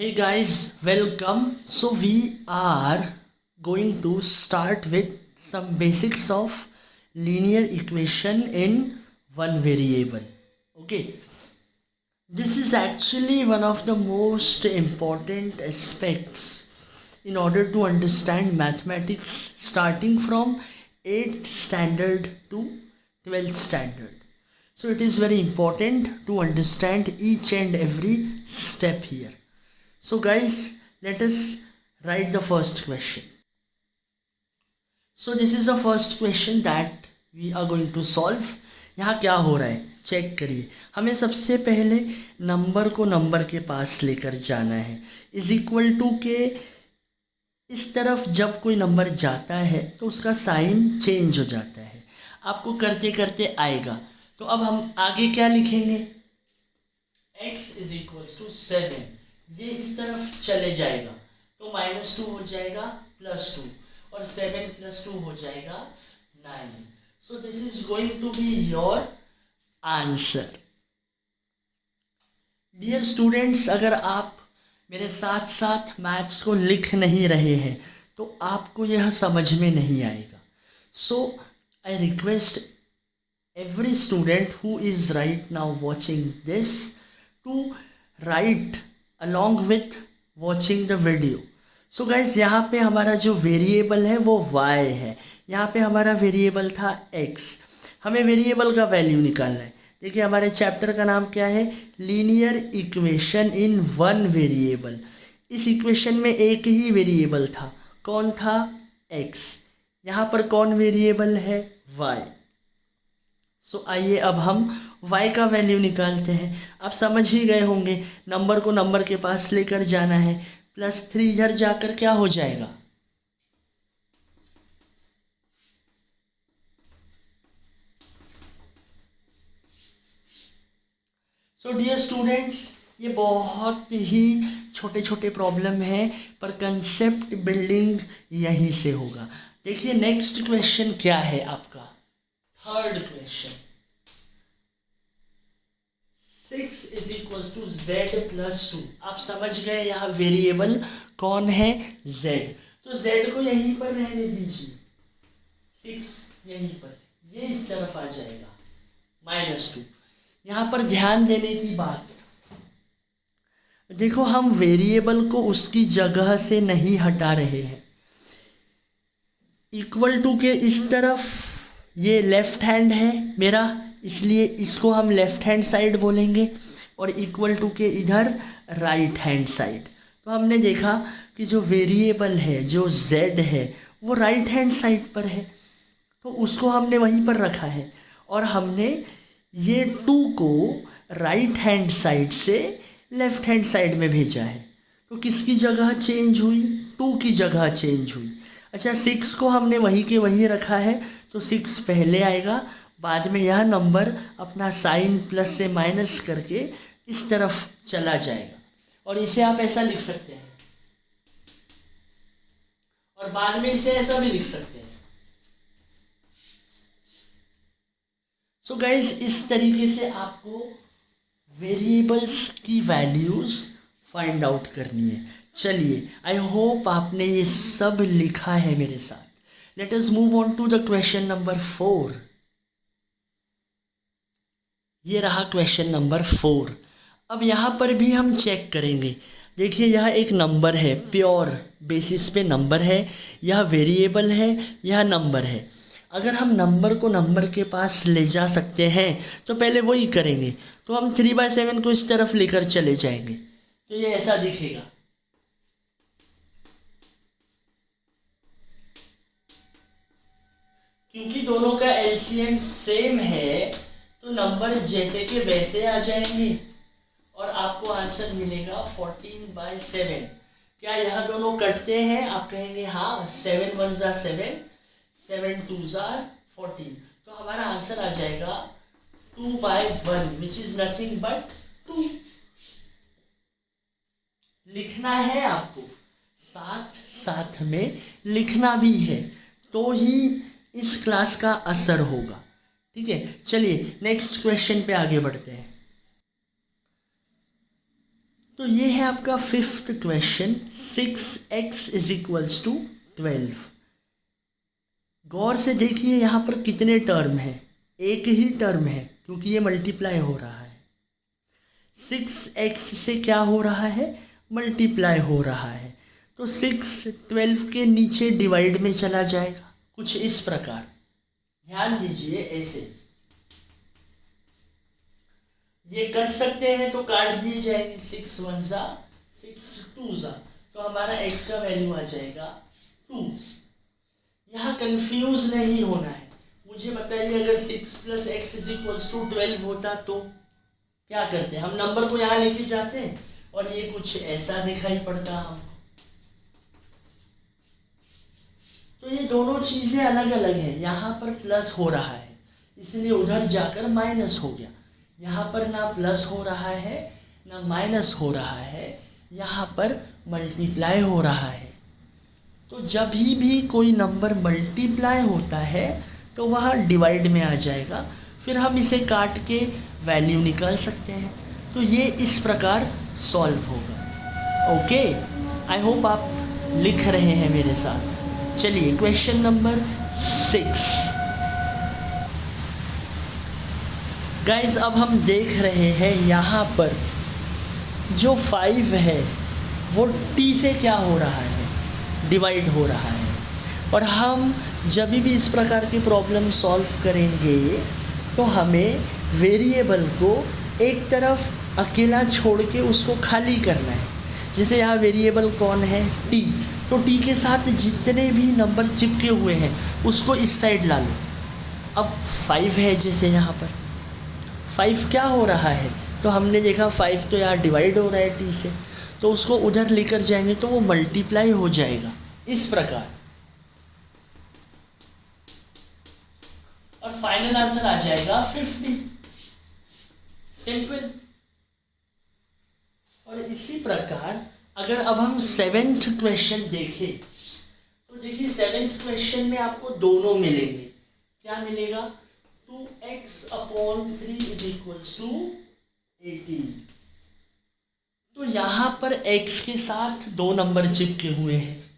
Hey guys, welcome. So we are going to start with some basics of linear equation in one variable. Okay, this is actually one of the most important aspects in order to understand mathematics starting from 8th standard to 12th standard. So it is very important to understand each and every step here. So guys, let us write the first question. So this is the first question that we are going to solve. यहाँ क्या हो रहा है check करिए. हमें सबसे पहले number को नंबर के पास लेकर जाना है. इज इक्वल टू के इस तरफ जब कोई नंबर जाता है तो उसका साइन चेंज हो जाता है. आपको करते करते आएगा. तो अब हम आगे क्या लिखेंगे. x is equals to 7. ये इस तरफ चले जाएगा तो -2 हो जाएगा +2 और 7 + 2 हो जाएगा 9. So this is going to be your answer. Dear students, अगर आप मेरे साथ साथ मैथ्स को लिख नहीं रहे हैं तो आपको यह समझ में नहीं आएगा. So I request every student who is right now watching this to write along with watching the video. So guys, यहाँ पे हमारा जो वेरिएबल है वो y है. यहाँ पे हमारा वेरिएबल था x. हमें वेरिएबल का वैल्यू निकालना है. देखिए हमारे चैप्टर का नाम क्या है, linear equation in one variable. इस इक्वेशन में एक ही वेरिएबल था. कौन था, x. यहाँ पर कौन वेरिएबल है, y. सो आइए अब हम y का वैल्यू निकालते हैं. आप समझ ही गए होंगे, नंबर को नंबर के पास लेकर जाना है. +3 इधर जाकर क्या हो जाएगा, सो डियर स्टूडेंट्स, ये बहुत ही छोटे छोटे प्रॉब्लम है पर कंसेप्ट बिल्डिंग यहीं से होगा. देखिए नेक्स्ट क्वेश्चन क्या है आपका, third question. 6 is equals to z + 2. आप समझ गए यहाँ वेरिएबल कौन है, z. तो z को यहीं पर रहने दीजिए. 6 यहीं पर, ये इस तरफ आ जाएगा -2. यहाँ पर ध्यान देने की बात, देखो हम वेरिएबल को उसकी जगह से नहीं हटा रहे हैं. इक्वल टू के इस तरफ ये लेफ्ट हैंड है मेरा, इसलिए इसको हम लेफ्ट हैंड साइड बोलेंगे और इक्वल टू के इधर राइट हैंड साइड. तो हमने देखा कि जो वेरिएबल है जो z है वो राइट हैंड साइड पर है तो उसको हमने वहीं पर रखा है और हमने ये 2 को राइट हैंड साइड से लेफ्ट हैंड साइड में भेजा है. तो किसकी जगह चेंज हुई, 2 की जगह चेंज हुई. अच्छा 6 को हमने वहीं के वहीं रखा है तो 6 पहले आएगा, बाद में यह नंबर अपना साइन प्लस से माइनस करके इस तरफ चला जाएगा. और इसे आप ऐसा लिख सकते हैं और बाद में इसे ऐसा भी लिख सकते हैं. सो गाइस, इस तरीके से आपको वेरिएबल्स की वैल्यूज फाइंड आउट करनी है. चलिए, आई होप आपने ये सब लिखा है मेरे साथ. Let us move on to the question number 4. ये रहा क्वेश्चन नंबर 4. अब यहाँ पर भी हम चेक करेंगे. देखिए यह एक नंबर है, प्योर बेसिस पे नंबर है, यह वेरिएबल है, यह नंबर है. अगर हम नंबर को नंबर के पास ले जा सकते हैं तो पहले वही करेंगे. तो हम 3/7 को इस तरफ लेकर चले जाएंगे तो ये ऐसा दिखेगा. क्योंकि दोनों का एलसीएम सेम है तो नंबर जैसे के वैसे आ जाएंगे और आपको आंसर मिलेगा 14/7. क्या यह दोनों कटते हैं, आप कहेंगे हाँ. 7 1s are 7, 7 2s are 14. तो हमारा आंसर आ जाएगा 2/1 विच इज नथिंग बट 2. लिखना है आपको, साथ साथ में लिखना भी है तो ही इस क्लास का असर होगा. ठीक है, चलिए नेक्स्ट क्वेश्चन पे आगे बढ़ते हैं. तो ये है आपका 5th क्वेश्चन, 6x = 12। गौर से देखिए यहाँ पर कितने टर्म है, एक ही टर्म है क्योंकि ये मल्टीप्लाई हो रहा है। 6x से क्या हो रहा है, मल्टीप्लाई हो रहा है। तो 6 12 के नीचे डिवाइड में चला जाएगा, कुछ इस प्रकार। ध्यान दीजिए, ऐसे ये कट सकते हैं तो काट दिए जाएंगे, 6 1 ज़ा 6 2 ज़ा, तो हमारा x का वैल्यू आ जाएगा 2। यहाँ कंफ्यूज नहीं होना है। मुझे बताइए अगर 6 + x = 12 होता तो क्या करते, हम नंबर को यहाँ लेके जाते और ये कुछ ऐसा दिखाई पड़ता हमको। तो ये दोनों चीज़ें अलग अलग हैं। यहाँ पर प्लस हो रहा है इसलिए उधर जाकर माइनस हो गया, यहाँ पर ना प्लस हो रहा है ना माइनस हो रहा है, यहाँ पर मल्टीप्लाई हो रहा है। तो जब भी कोई नंबर मल्टीप्लाई होता है तो वह डिवाइड में आ जाएगा, फिर हम इसे काट के वैल्यू निकाल सकते हैं। तो ये इस प्रकार सॉल्व होगा। ओके, आई होप आप लिख रहे हैं मेरे साथ। चलिए क्वेश्चन नंबर 6 गाइस, अब हम देख रहे हैं यहाँ पर जो 5 है वो t से क्या हो रहा है, डिवाइड हो रहा है। और हम जब भी इस प्रकार की प्रॉब्लम सॉल्व करेंगे तो हमें वेरिएबल को एक तरफ अकेला छोड़ के उसको खाली करना है। जैसे यहाँ वेरिएबल कौन है, t, तो t के साथ जितने भी नंबर चिपके हुए हैं उसको इस साइड ला लो। अब 5 है, जैसे यहाँ पर 5 क्या हो रहा है, तो हमने देखा 5 तो यहाँ डिवाइड हो रहा है t से, तो उसको उधर लेकर जाएंगे तो वो मल्टीप्लाई हो जाएगा इस प्रकार। और फाइनल आंसर आ जाएगा 50। सिंपल। और इसी प्रकार अगर अब हम 7th क्वेश्चन देखें तो देखिए 7th क्वेश्चन में आपको दोनों मिलेंगे। क्या मिलेगा, 2x/3 = 18। तो यहाँ पर x के साथ दो नंबर चिपके हुए हैं,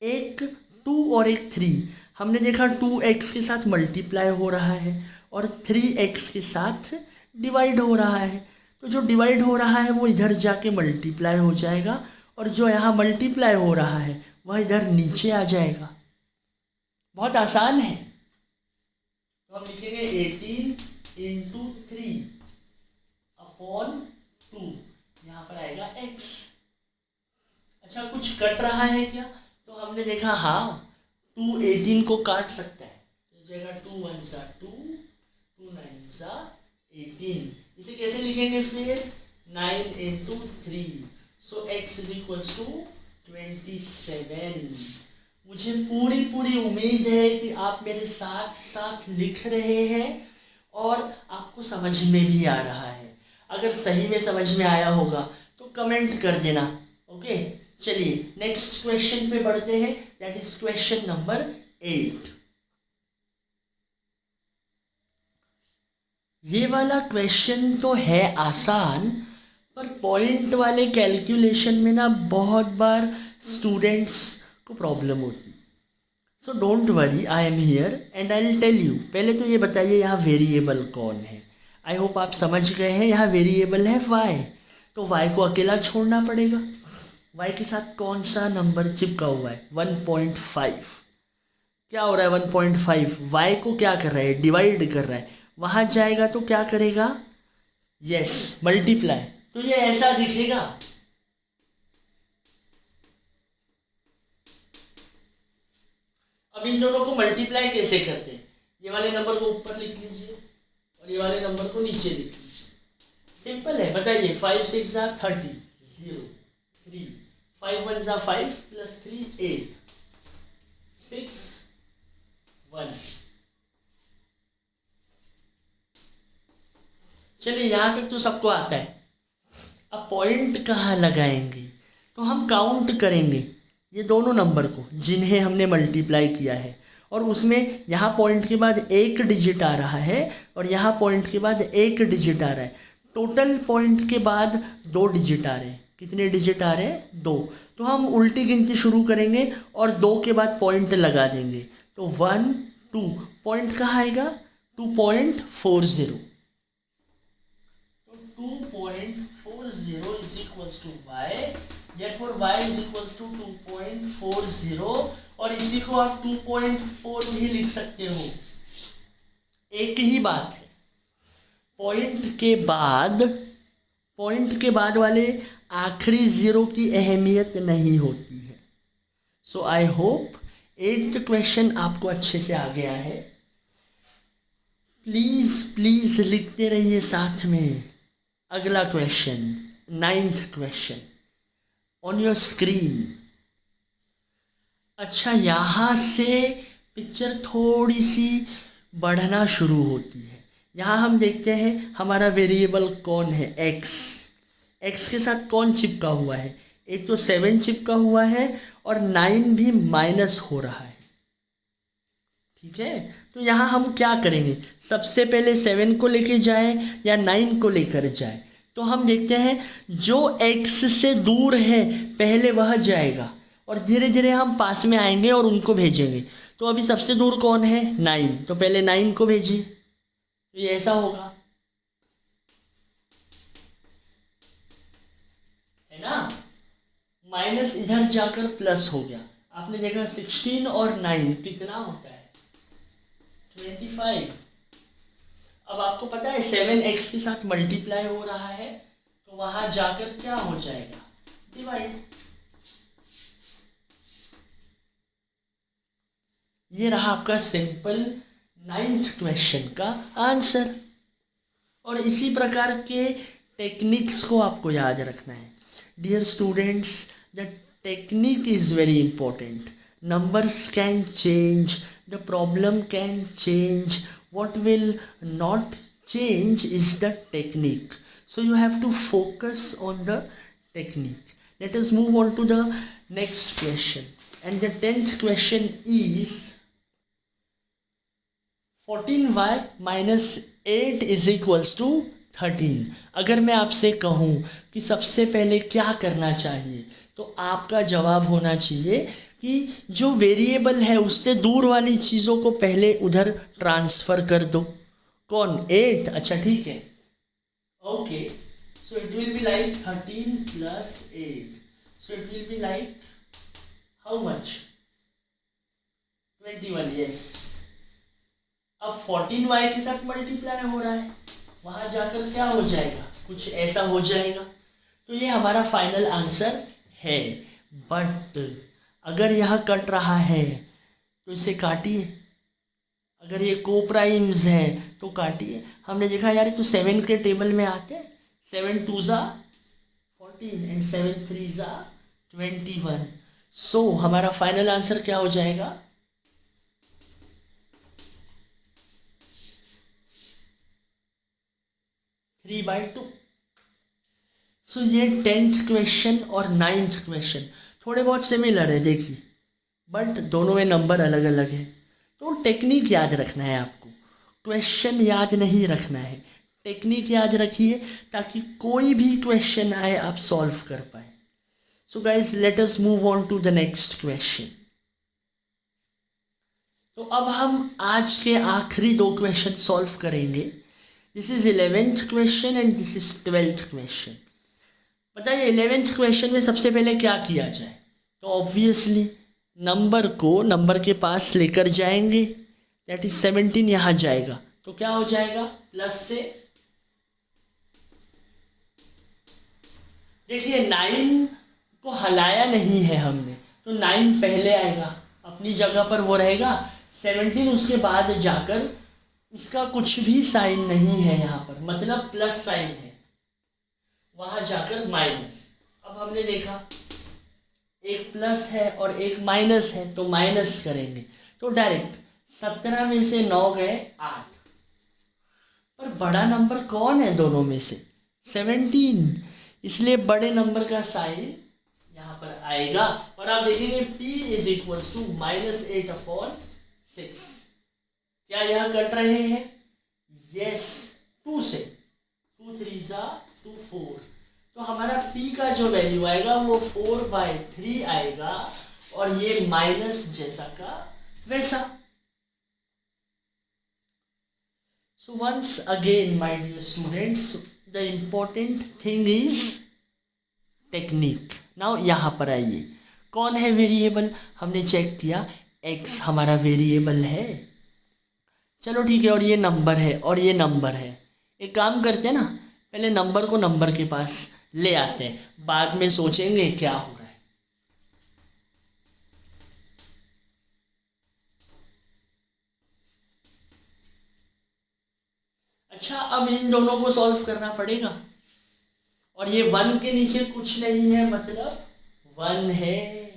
एक 2 और एक 3। हमने देखा 2x के साथ मल्टीप्लाई हो रहा है और 3x के साथ डिवाइड हो रहा है। तो जो डिवाइड हो रहा है वो इधर जाके मल्टीप्लाई हो जाएगा और जो यहाँ मल्टीप्लाई हो रहा है वह इधर नीचे आ जाएगा। बहुत आसान है। तो हम लिखेंगे 18 × 3/2, यहाँ पर आएगा x। अच्छा, कुछ कट रहा है क्या, तो हमने देखा हाँ 2 18 को काट सकता है, तो जाएगा 2 1 सा 2, 2 9 सा 18। इसे कैसे लिखेंगे फिर, 9 × 3, सो x = 27। मुझे पूरी उम्मीद है कि आप मेरे साथ साथ लिख रहे हैं और आपको समझ में भी आ रहा है। अगर सही में समझ में आया होगा तो कमेंट कर देना। ओके, चलिए नेक्स्ट क्वेश्चन पे बढ़ते हैं, दैट इज क्वेश्चन नंबर 8। ये वाला क्वेश्चन तो है आसान, पर पॉइंट वाले कैलकुलेशन में ना बहुत बार स्टूडेंट्स को प्रॉब्लम होती। So don't worry, I am here and I will tell you. पहले तो ये बताइए यहाँ वेरिएबल कौन है। आई होप आप समझ गए हैं। यहाँ वेरिएबल है y, तो y को अकेला छोड़ना पड़ेगा। y के साथ कौन सा नंबर चिपका हुआ है, 1.5। क्या हो रहा है 1.5, y को क्या कर रहा है, डिवाइड कर रहा है। वहाँ जाएगा तो क्या करेगा, यस मल्टीप्लाई। तो ये ऐसा दिखेगा। अब इन दोनों को मल्टीप्लाई कैसे करते हैं, ये वाले नंबर को ऊपर लिख लीजिए और ये वाले नंबर को नीचे लिख लीजिए। सिंपल है, बताइए 5 6 = 30, 0 3, 5 1 = 5 + 3 8, 6 1। चलिए यहाँ तक तो सबको आता है। अब पॉइंट कहाँ लगाएंगे, तो हम काउंट करेंगे ये दोनों नंबर को जिन्हें हमने मल्टीप्लाई किया है, और उसमें यहाँ पॉइंट के बाद एक डिजिट आ रहा है और यहाँ पॉइंट के बाद एक डिजिट आ रहा है। टोटल पॉइंट के बाद 2 डिजिट आ रहे हैं। कितने डिजिट आ रहे हैं? 2। तो हम उल्टी गिनती शुरू करेंगे और 2 के बाद पॉइंट लगा देंगे। तो 1 2 पॉइंट कहाँ आएगा? 2.40। तो 2.40 is equals to y, therefore y is equals to 2.40 और इसी को आप 2.4 भी लिख सकते हो। एक ही बात है, पॉइंट के बाद वाले आखिरी ज़ीरो की अहमियत नहीं होती है। सो आई होप 8th क्वेश्चन आपको अच्छे से आ गया है। प्लीज़ लिखते रहिए साथ में। अगला question 9th question on your screen. अच्छा, यहाँ से पिक्चर थोड़ी सी बढ़ना शुरू होती है। यहाँ हम देखते हैं हमारा वेरिएबल कौन है? एक्स के साथ कौन चिपका हुआ है? एक तो 7 चिपका हुआ है और 9 भी माइनस हो रहा है। ठीक है, तो यहाँ हम क्या करेंगे? सबसे पहले 7 को लेके जाए या 9 को लेकर जाए? तो हम देखते हैं जो x से दूर है पहले वह जाएगा और धीरे धीरे हम पास में आएंगे और उनको भेजेंगे। तो अभी सबसे दूर कौन है? 9। तो पहले 9 को भेजिए। तो ये ऐसा होगा, है ना? माइनस इधर जाकर प्लस हो गया। आपने देखा 16 और 9 कितना होता है? 25। अब आपको पता है 7x के साथ मल्टीप्लाई हो रहा है, तो वहां जाकर क्या हो जाएगा? डिवाइड। ये रहा आपका सिंपल 9th क्वेश्चन का आंसर। और इसी प्रकार के टेक्निक्स को आपको याद रखना है। Dear students, the technique is very important. Numbers can change, the problem can change, what will not change is the technique. So you have to focus on the technique. Let us move on to the next question, and the 10th question is 14y minus 8 is equals to 13। अगर मैं आपसे कहूँ कि सबसे पहले क्या करना चाहिए, तो आपका जवाब होना चाहिए कि जो वेरिएबल है उससे दूर वाली चीज़ों को पहले उधर ट्रांसफ़र कर दो। कौन? 8। अच्छा ठीक है, okay. So it will be like 13 plus 8। So it will be like how much? 21। Yes. अब 14y के साथ मल्टीप्लाई हो रहा है, वहाँ जाकर क्या हो जाएगा? कुछ ऐसा हो जाएगा। तो ये हमारा फाइनल आंसर है। बट अगर यह कट रहा है तो इसे काटिए। अगर ये कोप्राइम्स है तो काटिए। हमने देखा यार तो 7 के टेबल में आते हैं। 7 2 ज़ा 14 एंड 7 3 ज़ा 21। सो हमारा फाइनल आंसर क्या हो जाएगा? 3/2। सो ये 10th क्वेश्चन और 9th क्वेश्चन थोड़े बहुत सिमिलर है, देखिए, बट दोनों में नंबर अलग अलग है। तो टेक्निक याद रखना है आपको, क्वेश्चन याद नहीं रखना है। टेक्निक याद रखिए ताकि कोई भी क्वेश्चन आए आप सॉल्व कर पाए। So guys let us move on to the next question. तो अब हम आज के आखिरी 2 क्वेश्चन सॉल्व करेंगे। This is 11th question and this is 12th question. बताइए 11th क्वेश्चन में सबसे पहले क्या किया जाए? तो ऑब्वियसली नंबर को नंबर के पास लेकर जाएंगे, दैट इज 17 यहाँ जाएगा तो क्या हो जाएगा? प्लस से देखिए 9 को हलाया नहीं है हमने, तो 9 पहले आएगा, अपनी जगह पर वो रहेगा। 17 उसके बाद जाकर, इसका कुछ भी साइन नहीं है यहाँ पर, मतलब प्लस साइन है, वहाँ जाकर माइनस। अब हमने देखा एक प्लस है और एक माइनस है, तो माइनस करेंगे तो डायरेक्ट 17 में से 9 गए 8। पर बड़ा नंबर कौन है दोनों में से? 17, इसलिए बड़े नंबर का साइन यहाँ पर आएगा। और आप देखेंगे p इज इक्वल्स टू -8/6। क्या यहाँ कट रहे हैं? यस, 2 से 2 3 ज़ा 2 4, तो हमारा p का जो वैल्यू आएगा वो 4/3 आएगा, और ये माइनस जैसा का वैसा। So once again, my dear students, the important thing is technique. Now यहाँ पर आइए, कौन है वेरिएबल? हमने चेक किया x हमारा वेरिएबल है। चलो ठीक है, और ये नंबर है और ये नंबर है। एक काम करते हैं ना, पहले नंबर को नंबर के पास ले आते हैं, बाद में सोचेंगे क्या हो रहा है। अच्छा, अब इन दोनों को सॉल्व करना पड़ेगा, और ये 1 के नीचे कुछ नहीं है, मतलब 1 है।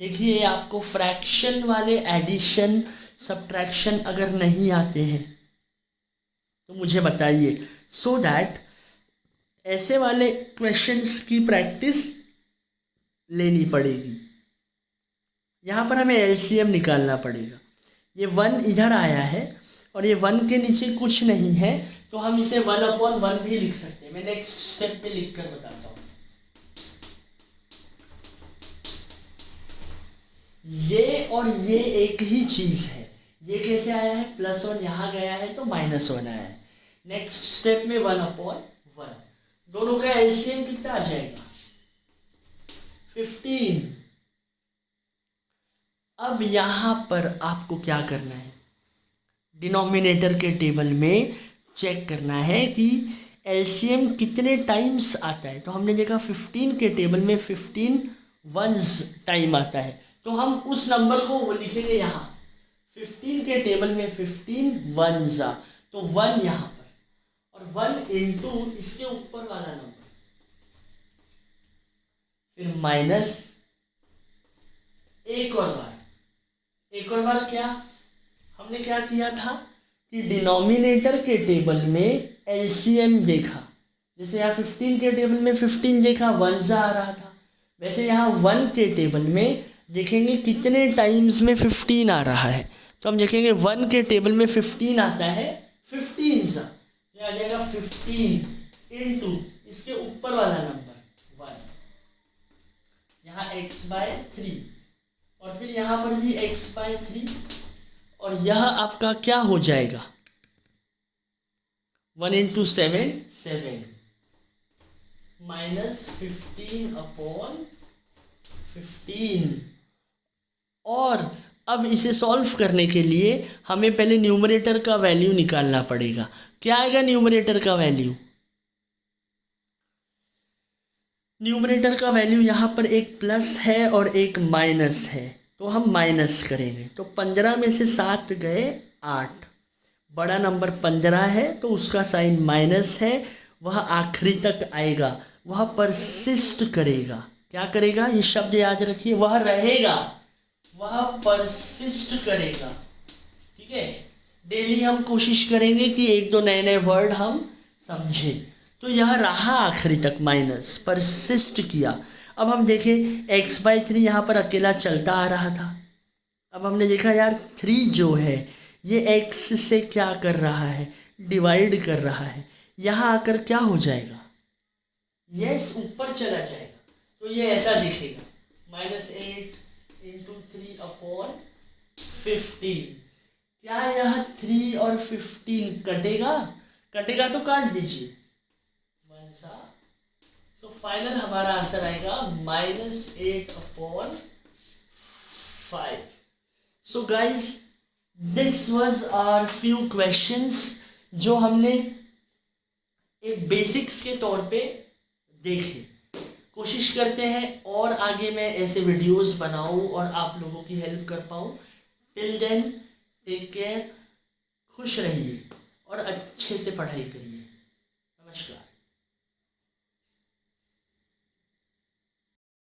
देखिए, आपको फ्रैक्शन वाले एडिशन सब्ट्रैक्शन अगर नहीं आते हैं तो मुझे बताइए, सो दैट ऐसे वाले क्वेश्चंस की प्रैक्टिस लेनी पड़ेगी। यहाँ पर हमें एलसीएम निकालना पड़ेगा। ये 1 इधर आया है और ये 1 के नीचे कुछ नहीं है, तो हम इसे 1/1 भी लिख सकते हैं। मैं नेक्स्ट स्टेप पे लिख कर बताता हूँ। ये और ये एक ही चीज है। ये कैसे आया है? +1 यहाँ गया है तो -1 आया है। नेक्स्ट स्टेप में 1/1, दोनों का एलसीएम कितना आ जाएगा? 15। अब यहां पर आपको क्या करना है? डिनोमिनेटर के टेबल में चेक करना है कि एलसीएम कितने टाइम्स आता है। तो हमने देखा 15 के टेबल में 15 वंस टाइम आता है, तो हम उस नंबर को लिखेंगे यहाँ। 15 के टेबल में 15 वंस आ, तो 1 यहाँ पर, और 1 इंटू इसके ऊपर वाला नंबर, फिर माइनस एक और बार क्या हमने क्या किया था कि डिनोमिनेटर के टेबल में एलसीएम देखा। जैसे यहाँ 15 के टेबल में 15 देखा, 1 आ रहा था, वैसे यहाँ 1 के टेबल में देखेंगे कितने टाइम्स में 15 आ रहा है। तो हम देखेंगे 1 के टेबल में 15 आता है 15 सा, ये आ जाएगा 15 इंटू इसके ऊपर वाला नंबर 1, यहाँ x/3, और फिर यहाँ पर भी x/3, और यह आपका क्या हो जाएगा? 1 इंटू 7, 7 माइनस 15/15। और अब इसे सॉल्व करने के लिए हमें पहले न्यूमरेटर का वैल्यू निकालना पड़ेगा। क्या आएगा न्यूमरेटर का वैल्यू? न्यूमरेटर का वैल्यू यहाँ पर एक प्लस है और एक माइनस है, तो हम माइनस करेंगे। तो 15 में से 7 गए 8, बड़ा नंबर 15 है तो उसका साइन माइनस है, वह आखिरी तक आएगा, वह परसिस्ट करेगा। क्या करेगा? ये शब्द याद रखिए, वह रहेगा, वह परसिस्ट करेगा। ठीक है, डेली हम कोशिश करेंगे कि 1-2 नए वर्ड हम समझें। तो यह रहा आखिरी तक, माइनस परसिस्ट किया। अब हम देखें x/3 यहाँ पर अकेला चलता आ रहा था। अब हमने देखा यार 3 जो है ये x से क्या कर रहा है? डिवाइड कर रहा है। यहाँ आकर क्या हो जाएगा? यस, ऊपर चला जाएगा, तो ये ऐसा दिखेगा, -8 इंटू 3/15। क्या यह 3 और 15 कटेगा? कटेगा तो काट दीजिए, 1 सा। सो फाइनल हमारा आंसर आएगा -8/5। So guys, this was our few questions जो हमने एक बेसिक्स के तौर पे देखे। कोशिश करते हैं और आगे मैं ऐसे वीडियोस बनाऊं और आप लोगों की हेल्प कर पाऊं। टिल देन, टेक केयर, खुश रहिए और अच्छे से पढ़ाई करिए। नमस्कार।